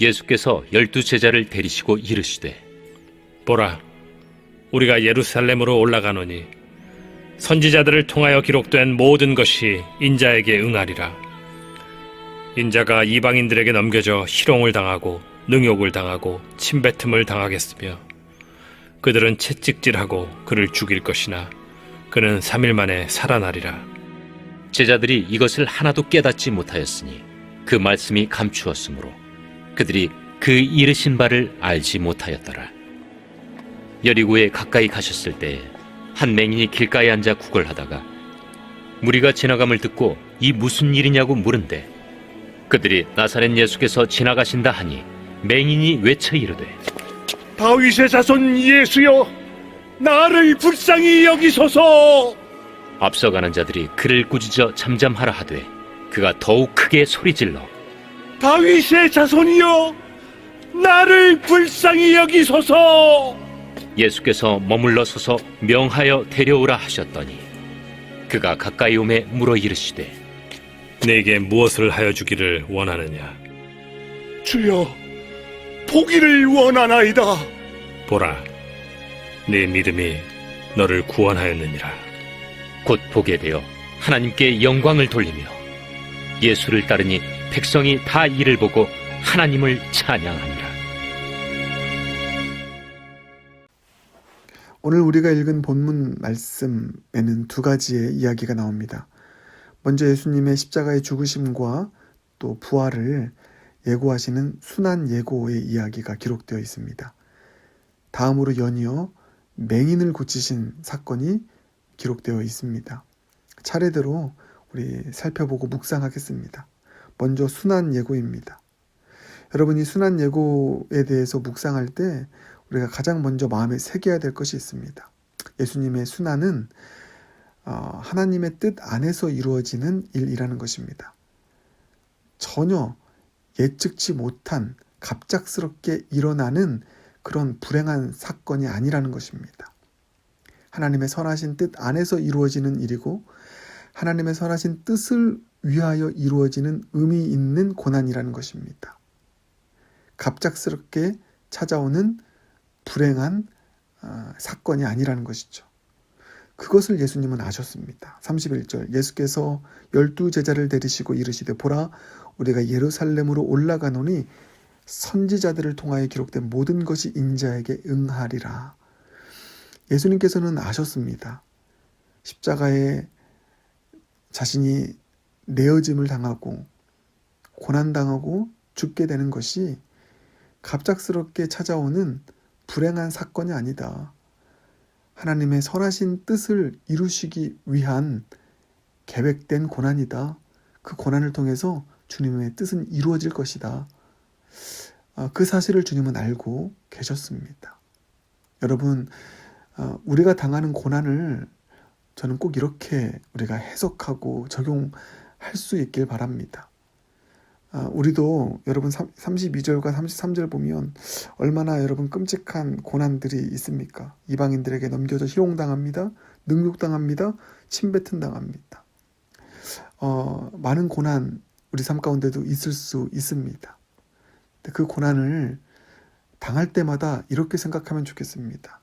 예수께서 12 제자를 데리시고 이르시되 보라, 우리가 예루살렘으로 올라가노니 선지자들을 통하여 기록된 모든 것이 인자에게 응하리라. 인자가 이방인들에게 넘겨져 희롱을 당하고 능욕을 당하고 침뱉음을 당하겠으며 그들은 채찍질하고 그를 죽일 것이나 그는 3일 만에 살아나리라. 제자들이 이것을 하나도 깨닫지 못하였으니 그 말씀이 감추었으므로 그들이 그 이르신 바를 알지 못하였더라. 여리고에 가까이 가셨을 때에 한 맹인이 길가에 앉아 구걸하다가 무리가 지나감을 듣고 이 무슨 일이냐고 물은데 그들이 나사렛 예수께서 지나가신다 하니 맹인이 외쳐 이르되 다윗의 자손 예수여, 나를 불쌍히 여기소서. 앞서가는 자들이 그를 꾸짖어 잠잠하라 하되 그가 더욱 크게 소리질러 다윗의 자손이여, 나를 불쌍히 여기소서. 예수께서 머물러 서서 명하여 데려오라 하셨더니 그가 가까이 오매 물어 이르시되 내게 무엇을 하여 주기를 원하느냐? 주여, 보기를 원하나이다. 보라, 네 믿음이 너를 구원하였느니라. 곧 보게 되어 하나님께 영광을 돌리며 예수를 따르니 백성이 다 이를 보고 하나님을 찬양하니라. 오늘 우리가 읽은 본문 말씀에는 두 가지의 이야기가 나옵니다. 먼저 예수님의 십자가의 죽으심과 또 부활을 예고하시는 순환 예고의 이야기가 기록되어 있습니다. 다음으로 연이어 맹인을 고치신 사건이 기록되어 있습니다. 차례대로 우리 살펴보고 묵상하겠습니다. 먼저 순환 예고입니다. 여러분이 순환 예고에 대해서 묵상할 때 우리가 가장 먼저 마음에 새겨야 될 것이 있습니다. 예수님의 순환은 하나님의 뜻 안에서 이루어지는 일이라는 것입니다. 전혀 예측치 못한 갑작스럽게 일어나는 그런 불행한 사건이 아니라는 것입니다. 하나님의 선하신 뜻 안에서 이루어지는 일이고 하나님의 선하신 뜻을 위하여 이루어지는 의미 있는 고난이라는 것입니다. 갑작스럽게 찾아오는 불행한 사건이 아니라는 것이죠. 그것을 예수님은 아셨습니다. 31절 예수께서 12 제자를 데리시고 이르시되 보라, 우리가 예루살렘으로 올라가노니 선지자들을 통하여 기록된 모든 것이 인자에게 응하리라. 예수님께서는 아셨습니다. 십자가에 자신이 내어짐을 당하고 고난당하고 죽게 되는 것이 갑작스럽게 찾아오는 불행한 사건이 아니다. 하나님의 선하신 뜻을 이루시기 위한 계획된 고난이다. 그 고난을 통해서 주님의 뜻은 이루어질 것이다. 그 사실을 주님은 알고 계셨습니다. 여러분, 우리가 당하는 고난을 저는 꼭 이렇게 우리가 해석하고 적용할 수 있길 바랍니다. 우리도 여러분 32절과 33절 보면 얼마나 여러분 끔찍한 고난들이 있습니까? 이방인들에게 넘겨져 희롱당합니다. 능욕당합니다. 침뱉음 당합니다. 많은 고난 우리 삶 가운데도 있을 수 있습니다. 근데 그 고난을 당할 때마다 이렇게 생각하면 좋겠습니다.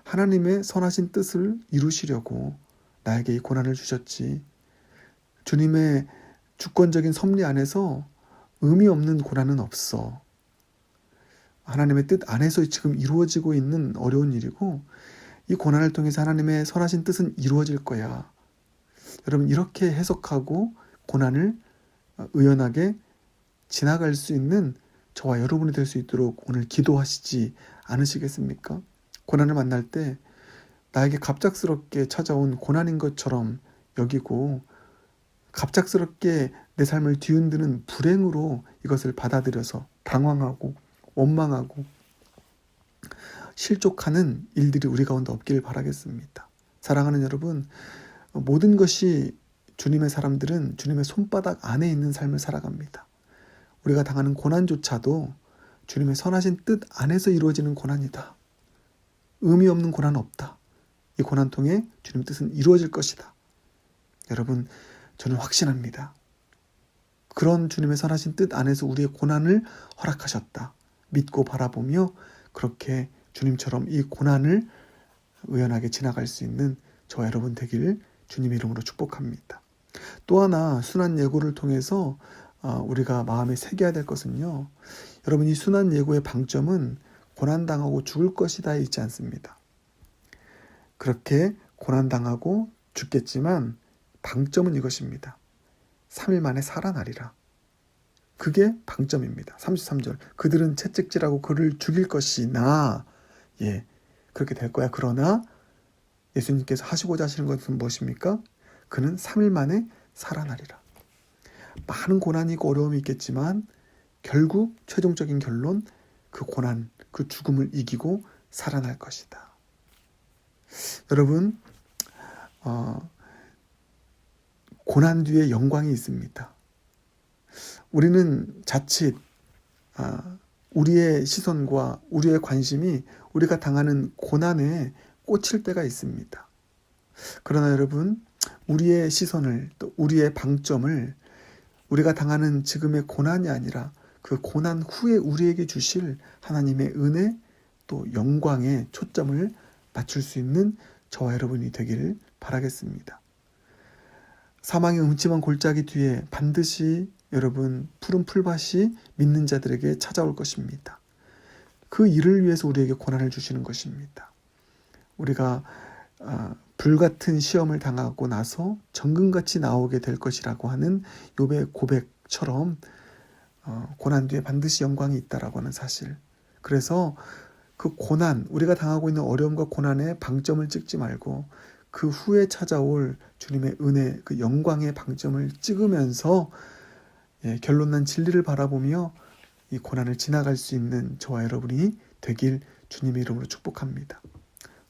하나님의 선하신 뜻을 이루시려고 나에게 이 고난을 주셨지. 주님의 주권적인 섭리 안에서 의미 없는 고난은 없어. 하나님의 뜻 안에서 지금 이루어지고 있는 어려운 일이고 이 고난을 통해서 하나님의 선하신 뜻은 이루어질 거야. 여러분 이렇게 해석하고 고난을 의연하게 지나갈 수 있는 저와 여러분이 될 수 있도록 오늘 기도하시지 않으시겠습니까? 고난을 만날 때 나에게 갑작스럽게 찾아온 고난인 것처럼 여기고 갑작스럽게 내 삶을 뒤흔드는 불행으로 이것을 받아들여서 당황하고 원망하고 실족하는 일들이 우리 가운데 없기를 바라겠습니다. 사랑하는 여러분, 모든 것이 주님의 사람들은 주님의 손바닥 안에 있는 삶을 살아갑니다. 우리가 당하는 고난조차도 주님의 선하신 뜻 안에서 이루어지는 고난이다. 의미 없는 고난은 없다. 이 고난 통해 주님 뜻은 이루어질 것이다. 여러분, 저는 확신합니다. 그런 주님의 선하신 뜻 안에서 우리의 고난을 허락하셨다. 믿고 바라보며 그렇게 주님처럼 이 고난을 의연하게 지나갈 수 있는 저와 여러분 되기를 주님의 이름으로 축복합니다. 또 하나 순환 예고를 통해서 우리가 마음에 새겨야 될 것은요. 여러분 이 순환 예고의 방점은 고난당하고 죽을 것이다에 있지 않습니다. 그렇게 고난당하고 죽겠지만 방점은 이것입니다. 3일 만에 살아나리라. 그게 방점입니다. 33절. 그들은 채찍질하고 그를 죽일 것이나 그렇게 될 거야. 그러나 예수님께서 하시고자 하시는 것은 무엇입니까? 그는 3일 만에 살아나리라. 많은 고난이 있고 어려움이 있겠지만 결국 최종적인 결론 그 고난, 그 죽음을 이기고 살아날 것이다. 여러분 고난 뒤에 영광이 있습니다. 우리는 자칫 우리의 시선과 우리의 관심이 우리가 당하는 고난에 꽂힐 때가 있습니다. 그러나 여러분 우리의 시선을 또 우리의 방점을 우리가 당하는 지금의 고난이 아니라 그 고난 후에 우리에게 주실 하나님의 은혜 또 영광에 초점을 맞출 수 있는 저와 여러분이 되기를 바라겠습니다. 사망의 음침한 골짜기 뒤에 반드시 여러분 푸른 풀밭이 믿는 자들에게 찾아올 것입니다. 그 일을 위해서 우리에게 고난을 주시는 것입니다. 우리가 불같은 시험을 당하고 나서 정금같이 나오게 될 것이라고 하는 욥의 고백처럼 고난 뒤에 반드시 영광이 있다라고 하는 사실. 그래서 그 고난, 우리가 당하고 있는 어려움과 고난에 방점을 찍지 말고 그 후에 찾아올 주님의 은혜, 그 영광의 방점을 찍으면서 결론난 진리를 바라보며 이 고난을 지나갈 수 있는 저와 여러분이 되길 주님의 이름으로 축복합니다.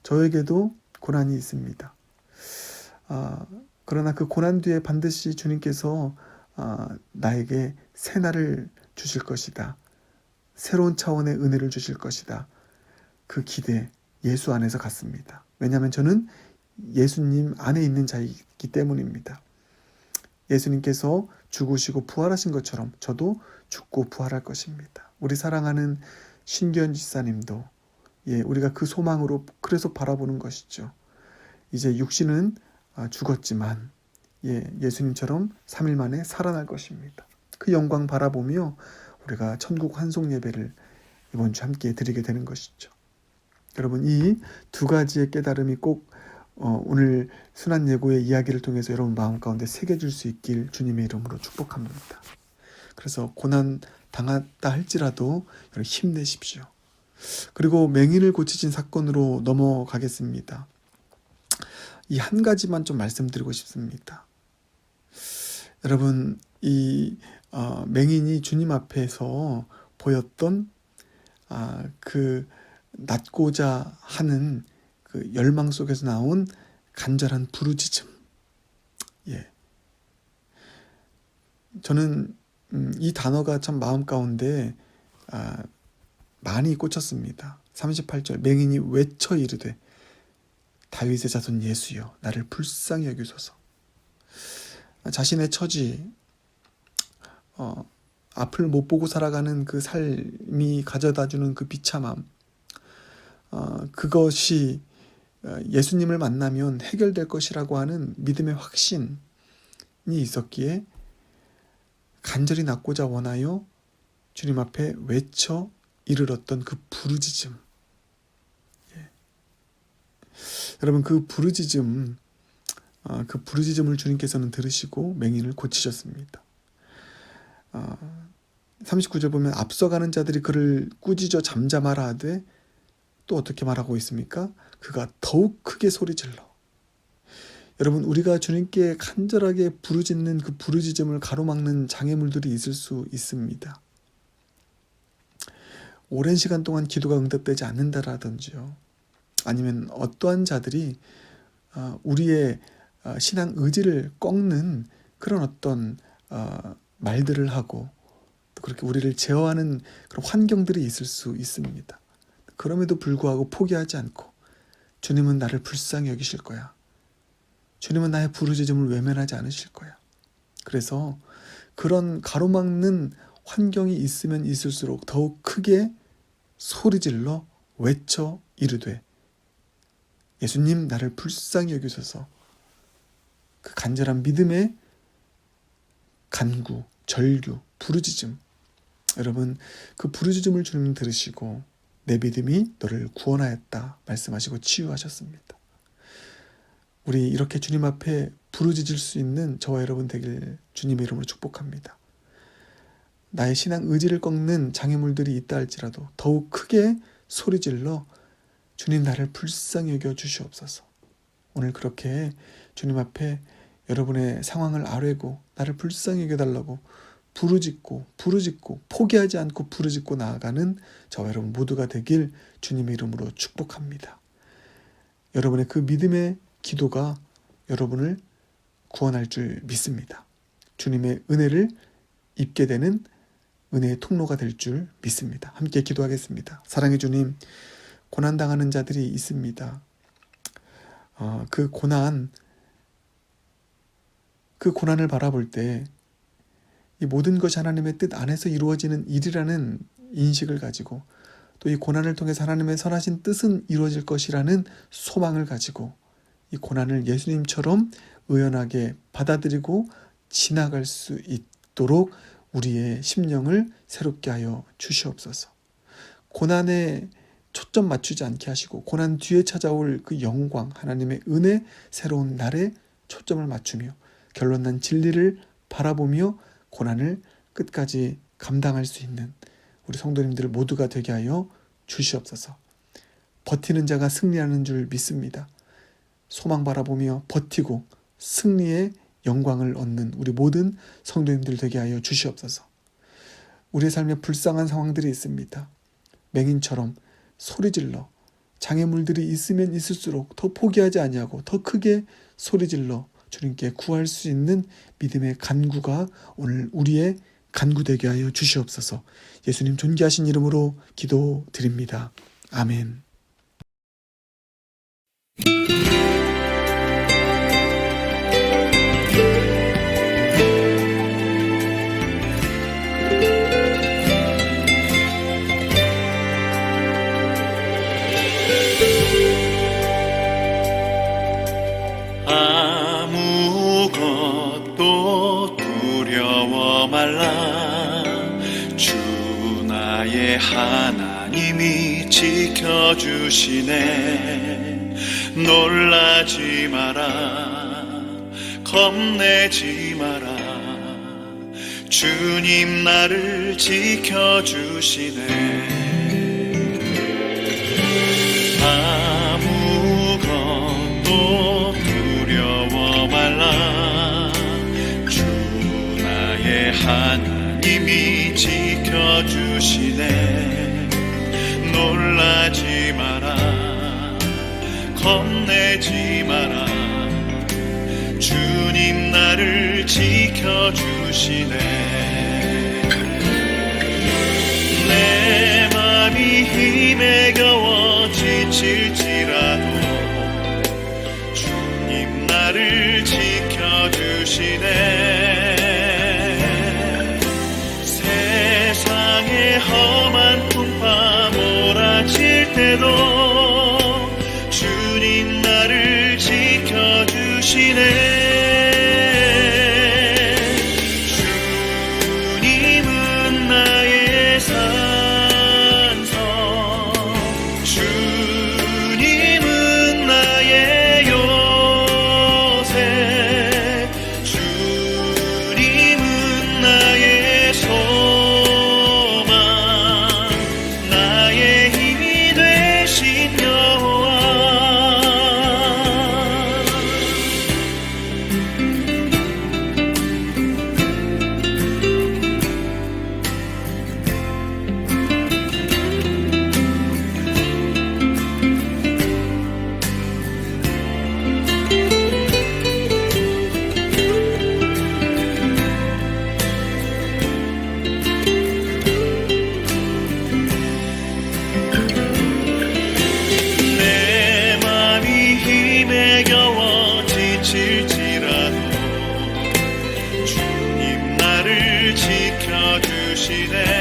저에게도 고난이 있습니다. 그러나 그 고난 뒤에 반드시 주님께서 나에게 새 날을 주실 것이다. 새로운 차원의 은혜를 주실 것이다. 그 기대 예수 안에서 갖습니다. 왜냐하면 저는 예수님 안에 있는 자이기 때문입니다. 예수님께서 죽으시고 부활하신 것처럼 저도 죽고 부활할 것입니다. 우리 사랑하는 신규현 지사님도 우리가 그 소망으로 그래서 바라보는 것이죠. 이제 육신은 죽었지만 예수님처럼 3일 만에 살아날 것입니다. 그 영광 바라보며 우리가 천국 환송 예배를 이번 주 함께 드리게 되는 것이죠. 여러분 이 두 가지의 깨달음이 꼭 오늘 순환 예고의 이야기를 통해서 여러분 마음 가운데 새겨질 수 있길 주님의 이름으로 축복합니다. 그래서 고난 당했다 할지라도 여러분 힘내십시오. 그리고 맹인을 고치신 사건으로 넘어가겠습니다. 이 한 가지만 좀 말씀드리고 싶습니다. 여러분 이 맹인이 주님 앞에서 보였던 그 낫고자 하는 그 열망 속에서 나온 간절한 부르짖음. 저는 이 단어가 참 마음 가운데 많이 꽂혔습니다. 38절 맹인이 외쳐 이르되 다윗의 자손 예수여 나를 불쌍히 여기소서. 자신의 처지 앞을 못 보고 살아가는 그 삶이 가져다주는 그 비참함 그것이 예수님을 만나면 해결될 것이라고 하는 믿음의 확신이 있었기에 간절히 낫고자 원하여 주님 앞에 외쳐 이르렀던 그 부르짖음. 여러분 그 부르짖음을 주님께서는 들으시고 맹인을 고치셨습니다. 39절 보면 앞서가는 자들이 그를 꾸짖어 잠잠하라 하되 또 어떻게 말하고 있습니까? 그가 더욱 크게 소리질러. 여러분 우리가 주님께 간절하게 부르짖는 그 부르짖음을 가로막는 장애물들이 있을 수 있습니다. 오랜 시간 동안 기도가 응답되지 않는다라든지요. 아니면 어떠한 자들이 우리의 신앙 의지를 꺾는 그런 어떤 말들을 하고 또 그렇게 우리를 제어하는 그런 환경들이 있을 수 있습니다. 그럼에도 불구하고 포기하지 않고 주님은 나를 불쌍히 여기실 거야. 주님은 나의 부르짖음을 외면하지 않으실 거야. 그래서 그런 가로막는 환경이 있으면 있을수록 더욱 크게 소리질러 외쳐 이르되 예수님 나를 불쌍히 여기소서. 그 간절한 믿음의 간구, 절규, 부르짖음. 여러분 그 부르짖음을 주님 들으시고 내 믿음이 너를 구원하였다 말씀하시고 치유하셨습니다. 우리 이렇게 주님 앞에 부르짖을 수 있는 저와 여러분 되길 주님의 이름으로 축복합니다. 나의 신앙 의지를 꺾는 장애물들이 있다 할지라도 더욱 크게 소리질러 주님 나를 불쌍히 여겨 주시옵소서. 오늘 그렇게 주님 앞에 여러분의 상황을 아뢰고 나를 불쌍히 여겨달라고 부르짖고 포기하지 않고 부르짖고 나아가는 저와 여러분 모두가 되길 주님의 이름으로 축복합니다. 여러분의 그 믿음의 기도가 여러분을 구원할 줄 믿습니다. 주님의 은혜를 입게 되는 은혜의 통로가 될 줄 믿습니다. 함께 기도하겠습니다. 사랑의 주님, 고난당하는 자들이 있습니다. 그 고난을 바라볼 때 이 모든 것이 하나님의 뜻 안에서 이루어지는 일이라는 인식을 가지고 또 이 고난을 통해서 하나님의 선하신 뜻은 이루어질 것이라는 소망을 가지고 이 고난을 예수님처럼 의연하게 받아들이고 지나갈 수 있도록 우리의 심령을 새롭게 하여 주시옵소서. 고난에 초점 맞추지 않게 하시고 고난 뒤에 찾아올 그 영광, 하나님의 은혜, 새로운 날에 초점을 맞추며 결론난 진리를 바라보며 고난을 끝까지 감당할 수 있는 우리 성도님들 모두가 되게 하여 주시옵소서. 버티는 자가 승리하는 줄 믿습니다. 소망 바라보며 버티고 승리의 영광을 얻는 우리 모든 성도님들 되게 하여 주시옵소서. 우리의 삶에 불쌍한 상황들이 있습니다. 맹인처럼 소리질러 장애물들이 있으면 있을수록 더 포기하지 아니하고 더 크게 소리질러 주님께 구할 수 있는 믿음의 간구가 오늘 우리의 간구 되게 하여 주시옵소서. 예수님 존귀하신 이름으로 기도드립니다. 아멘. 아무것도 두려워 말라. 주 나의 하나님이 지켜주시네. 놀라지 마라, 겁내지 마라. 주님 나를 지켜주시네. 아무것도 두려워 말라. 주 나의 하나님이 지켜주시네. 놀라지 마라, 겁내지 마라. 주님 나를 지켜주시네. 내 맘이 힘에 겨워 지칠지라도 주님 나를 지켜주시네. 세상의 험한 풍파 몰아칠 때도 주님 나를 지켜주시네. 주님은 나의 산성, 주님은 나의 요새, 주님은 나의 소망, 나의 힘이 되신 여호와. 주시네